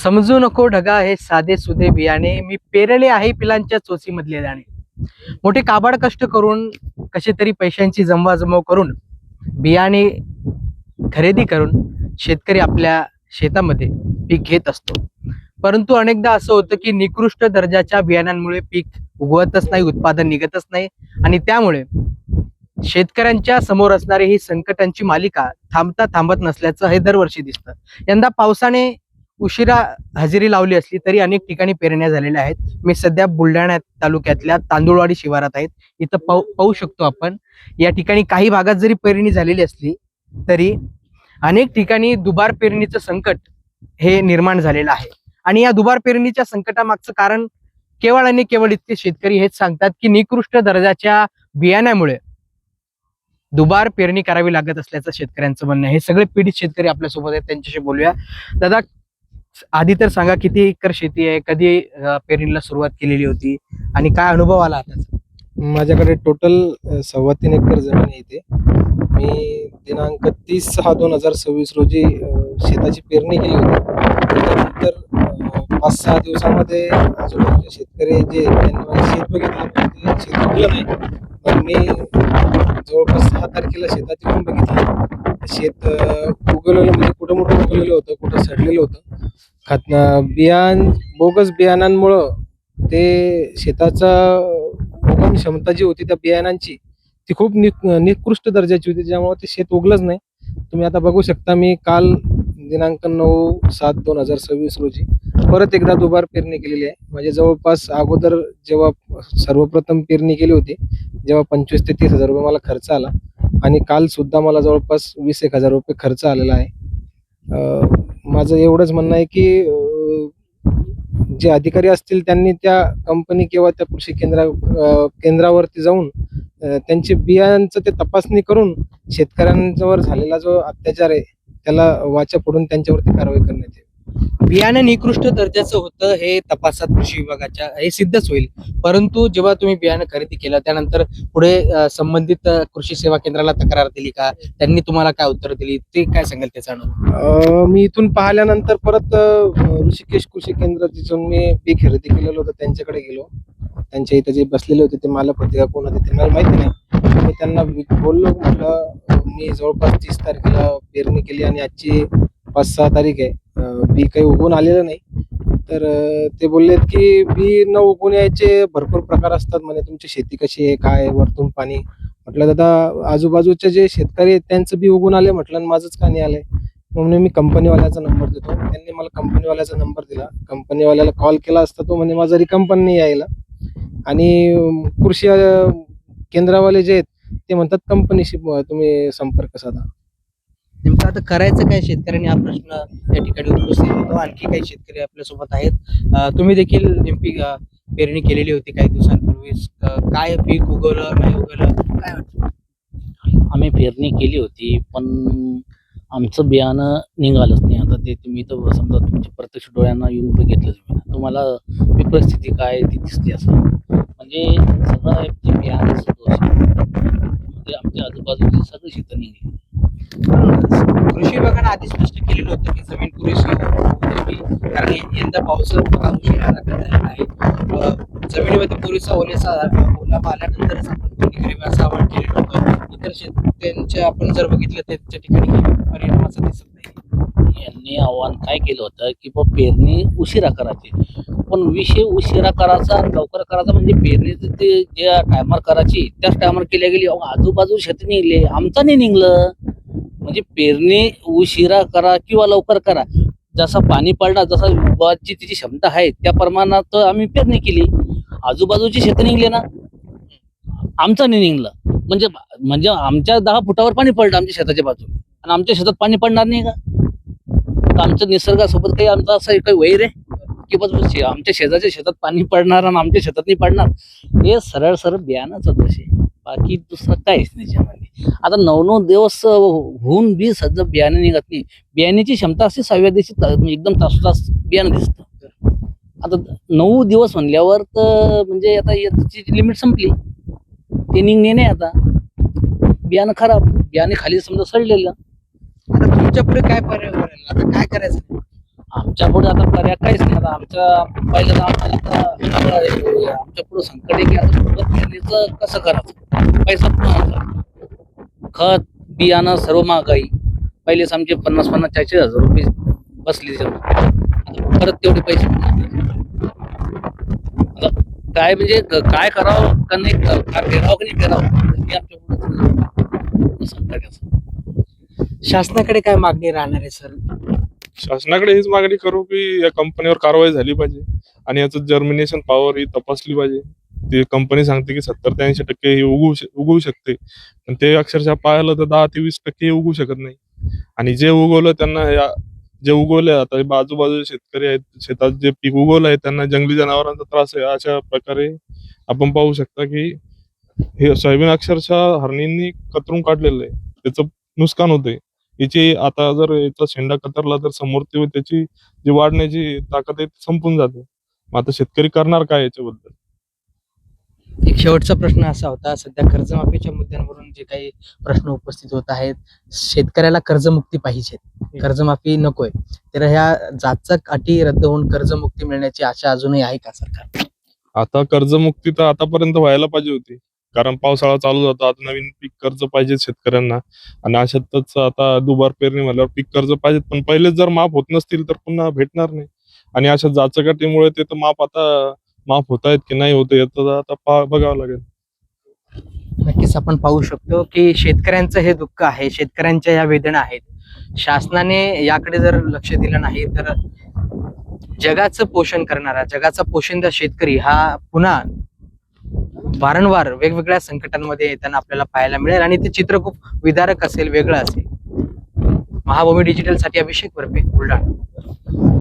समजू नको ढगा हे साधे सुधे बियाणे, मी पेरले आहे पिलांच्या चोचीमधले दाणे. मोठे काबाड कष्ट करून, कसे तरी पैशांची जमवाजमव करून, बियाणे खरेदी करून शेतकरी आपल्या शेतामध्ये पीक घेत असतो. परंतु अनेकदा असं होतं की निकृष्ट दर्जाच्या बियाणांमुळे पीक उगवतच नाही, उत्पादन निघतच नाही आणि त्यामुळे शेतकऱ्यांच्या समोर असणारी ही संकटांची मालिका थांबता थांबत नसल्याचं हे दरवर्षी दिसतं. यंदा पावसाने उशिरा हजेरी लावली असली तरी अनेक ठिकाणी पेरण्या झालेल्या आहेत. मी सध्या बुलढाणा तालुक्यातल्या तांदुळवाडी शिवारात आहेत. इथं पाहू शकतो आपण, या ठिकाणी काही भागात जरी पेरणी झालेली असली तरी अनेक ठिकाणी दुबार पेरणीचं संकट हे निर्माण झालेलं आहे. आणि या दुबार पेरणीच्या संकटामागचं कारण केवळ आणि केवळ इतके शेतकरी हेच सांगतात की निकृष्ट दर्जाच्या बियाण्यामुळे दुबार पेरणी करावी लागत असल्याचं शेतकऱ्यांचं म्हणणं आहे. हे सगळे पीडित शेतकरी आपल्यासोबत आहेत, त्यांच्याशी बोलूया. दादा, आधी तर सांगा, किती एकर शेती आहे, कधी पेरणीला सुरुवात केलेली होती आणि काय अनुभव आला आता? माझ्याकडे टोटल 3.25 एकर जमीन आहे इथे. मी दिनांक 30/6/2026 रोजी शेताची पेरणी केली होती. त्याच्यानंतर 5-6 दिवसामध्ये आजूबाजूचे शेतकरी जे त्यांनी माझे शेत बघितलं, ते शेत उगलं नाही. पण मी जवळपास 6 तारखेला शेतात येऊन बघितलं. शेत उगवलेलं म्हणजे कुठं मोठं उगवलेलं होतं, कुठं सडलेलं होतं. बोगस बियाणांमुळं ते शेताचा उगम क्षमता जी होती त्या बियाणांची ती खूप निकृष्ट दर्जाची होती, ज्यामुळे ते शेत उगलंच नाही. तुम्ही आता बघू शकता, मी काल दिनांक 9/7/2026 रोजी परत एकदा दुबार पेरणी केलेली आहे. म्हणजे जवळपास अगोदर जेव्हा सर्वप्रथम पेरणी केली होती, जेव्हा 25,000 ते 30,000 रुपये मला खर्च आला आणि काल सुद्धा मला जवळपास 20,000 रुपये खर्च आलेला आहे. माझं एवढंच म्हणणं आहे की जे अधिकारी असतील त्यांनी त्या कंपनी किंवा त्या कृषी केंद्रावरती जाऊन त्यांचे बियांचं ते तपासणी करून शेतकऱ्यांवर झालेला जो अत्याचार आहे त्याला वाचा फोडून त्यांच्यावरती कारवाई करण्यात येईल. बियाणं निकृष्ट दर्जाचं होतं हे तपासात कृषी विभागाच्या हे सिद्धच होईल. परंतु जेव्हा तुम्ही बियाणं खरेदी केलं त्यानंतर पुढे संबंधित कृषी सेवा केंद्राला तक्रार दिली का? त्यांनी तुम्हाला काय उत्तर दिली, ते काय सांगाल त्याचा अनुभव? मी इथून पाहिल्यानंतर परत ऋषिकेश कृषी केंद्र जिथून मी पीक खरेदी केलेलं होतं त्यांच्याकडे गेलो. त्यांच्या इथे जे बसलेले होते ते मालक होते का कोण होते ते मला माहिती नाही. मी त्यांना बोललो, म्हटलं मी जवळपास 30 तारखेला पेरणी केली आणि आजची 5-6 तारीख आहे, बी काही उगवून आलेलं नाही. तर ते बोललेत की बी न उगवून यायचे भरपूर प्रकार असतात म्हणे, तुमची शेती कशी आहे, काय आहे, वरतून पाणी. म्हटलं दादा, आजूबाजूचे जे शेतकरी आहेत त्यांचं बी उगवून आले, म्हटलं आणि माझंच का नाही आलंय. म्हणून मी कंपनीवाल्याचा नंबर देतो. त्यांनी मला कंपनीवाल्याचा नंबर दिला. कंपनीवाल्याला कॉल केला असता, तो म्हणे माझा रिकाम पण नाही यायला. आणि कृषी केंद्रावाले जे आहेत ते म्हणतात कंपनीशी तुम्ही संपर्क साधा. नेमकं आता करायचं काय शेतकऱ्यांनी, हा प्रश्न या ठिकाणी उपस्थित होतो. आणखी काही शेतकरी आपल्यासोबत आहेत. तुम्ही देखील नेमकी पेरणी केलेली होती काही दिवसांपूर्वीच. काय पीक उगवलं नाही उगवलं काय वाटतं? आम्ही पेरणी केली होती, पण आमचं बियाणं निघालंच नाही. आता ते तुम्ही तर समजा तुमच्या प्रत्यक्ष डोळ्यांना येऊन बघितलं तुम्हाला ती परिस्थिती काय ती दिसते. असं म्हणजे सगळं ते बियाणाचं दोष आहे. म्हणजे आमच्या आजूबाजूची सगळी शेतं निघली. कृषी विभागाने आधी स्पष्ट केलेलं होतं की जमीन पुरेशी होती, कारण यंदा पाऊस उशिरा लागत आहे. जमिनीमध्ये पुरेसा ओलावा आल्यानंतरच आपण पेरणी करावी असं आवाहन केलेलं होतं. इतर शेतकऱ्यांच्या आपण जर बघितलं त्याच्या ठिकाणी परिणाम असा दिसत नाही. यांनी आव्हान काय केलं होतं की बा पेरणी उशिरा करायची, पण विषय उशिरा करायचा आणि लवकर करायचा म्हणजे पेरणी ते ज्या टायमार करायची त्याच टायमार केल्या गेली. आजूबाजू शेती निघले, आमचं नाही निघलं. म्हणजे पेरणी उशिरा करा किंवा लवकर करा, जसा पाणी पडला, जसा उगवायची तिची क्षमता आहे त्या प्रमाणात आम्ही पेरणी केली. आजूबाजूची शेतं निघले ना, आमचं नाही निघलं. म्हणजे म्हणजे आमच्या 10 फुटावर पाणी पडलं आमच्या शेताच्या बाजूने, आणि आमच्या शेतात पाणी पडणार नाही का? तर आमच्या निसर्गासोबत काही आमचा असं काही वैर आहे की बस आमच्या शेजारच्या शेतात पाणी पडणार आणि आमच्या शेतात नाही पडणार? हे सरळ सरळ बियाणाचं दोष आहे, बाकी दुसरं काहीच नाही त्याच्यामध्ये. आता 9-9 दिवस होऊन बी सध्या बियाणे निघत नाही. बियाण्याची क्षमता असते 6व्या दिवशी एकदम तासोतास बियाणं दिसतं. आता 9 दिवस म्हणल्यावर तर म्हणजे आता याची लिमिट संपली, ते निघणे नाही. आता बियाणं खराब, बियाणे खाली समजा सडलेलं. आता तुमच्या पुढे काय पर्याय उरला? आता काय करायचं? आमच्या पुढे आता पर्याय काहीच नाही. आता पहिलं आमच्या पुढे संकट आहे की आता पुढं पेरणीचं कसं करायचं, पैसा कुठून आणायचा? खत बियाणं सर्व महागाई. पहिलेच आमचे 50-40 हजार रुपये बसले त्याच्यावर. आता परत तेवढे पैसे कुठून आणायचे? आता काय म्हणजे काय करावं का नाही, काय पेरावं की नाही पेरावं, हे आमच्या पुढे संकट आहे असं. शासनाकडे काय मागणी राहणार आहे सर? शासनाकडे हीच मागणी करू की या कंपनीवर कारवाई झाली पाहिजे आणि याचं जर्मिनेशन पॉवर ही तपासली पाहिजे. ती कंपनी सांगते की 70 ते 80% ही उगवू शकते, पण ते अक्षरशः पाहिलं तर 10 ते 20% उगवू शकत नाही. आणि जे उगवलं त्यांना जे उगवले आता हे आजूबाजूचे शेतकरी आहेत, शेतात जे पीक उगवलं आहे त्यांना जंगली जनावरांचा त्रास आहे. अशा प्रकारे आपण पाहू शकता की हे सोयाबीन अक्षरशः हरणींनी कतरून काढलेलं आहे, त्याचं नुकसान होतंय. याची आता जर याचा शेंडा कतरला तर समोर त्याची जी वाढण्याची ताकद आहे ती संपून जाते. मग आता शेतकरी करणार काय याच्याबद्दल? एक शेवटचा प्रश्न असा होता, सध्या कर्जमाफीच्या मुद्द्यांवरून जे काही प्रश्न उपस्थित होत आहेत, शेतकऱ्याला कर्जमुक्ती पाहिजे, कर्जमाफी नकोय, तर ह्या जाचक अटी रद्द होऊन कर्जमुक्ती मिळण्याची आशा अजूनही आहे का सरकार? आता कर्जमुक्ती तर आतापर्यंत व्हायला पाहिजे होती, कारण पावसाळा चालू होता. आता नवीन पीक कर्ज पाहिजे शेतकऱ्यांना आणि अशातच आता दुबार पेरणी म्हणल्यावर पीक कर्ज पाहिजेत, पण पहिलेच जर माफ होत नसतील तर पुन्हा भेटणार नाही. आणि अशा जाचकाटीमुळे ते तर माफ होत आहेत की नाही होत याचं आता बघावं लागेल. नक्कीच आपण पाहू शकतो की शेतकऱ्यांचं हे दुःख आहे, शेतकऱ्यांच्या या वेदना आहेत. शासनाने याकडे जर लक्ष दिलं नाही तर जगाचं पोषण करणारा, जगाचा पोशिंदा शेतकरी हा पुन्हा वारंवार वेगवेगळ्या संकटांमध्ये येताना आपल्याला पाहायला मिळेल आणि ते चित्र खूप विदारक असेल, वेगळं असेल. महाभूमी डिजिटल साठी अभिषेक बर्फे, बुलढाणा.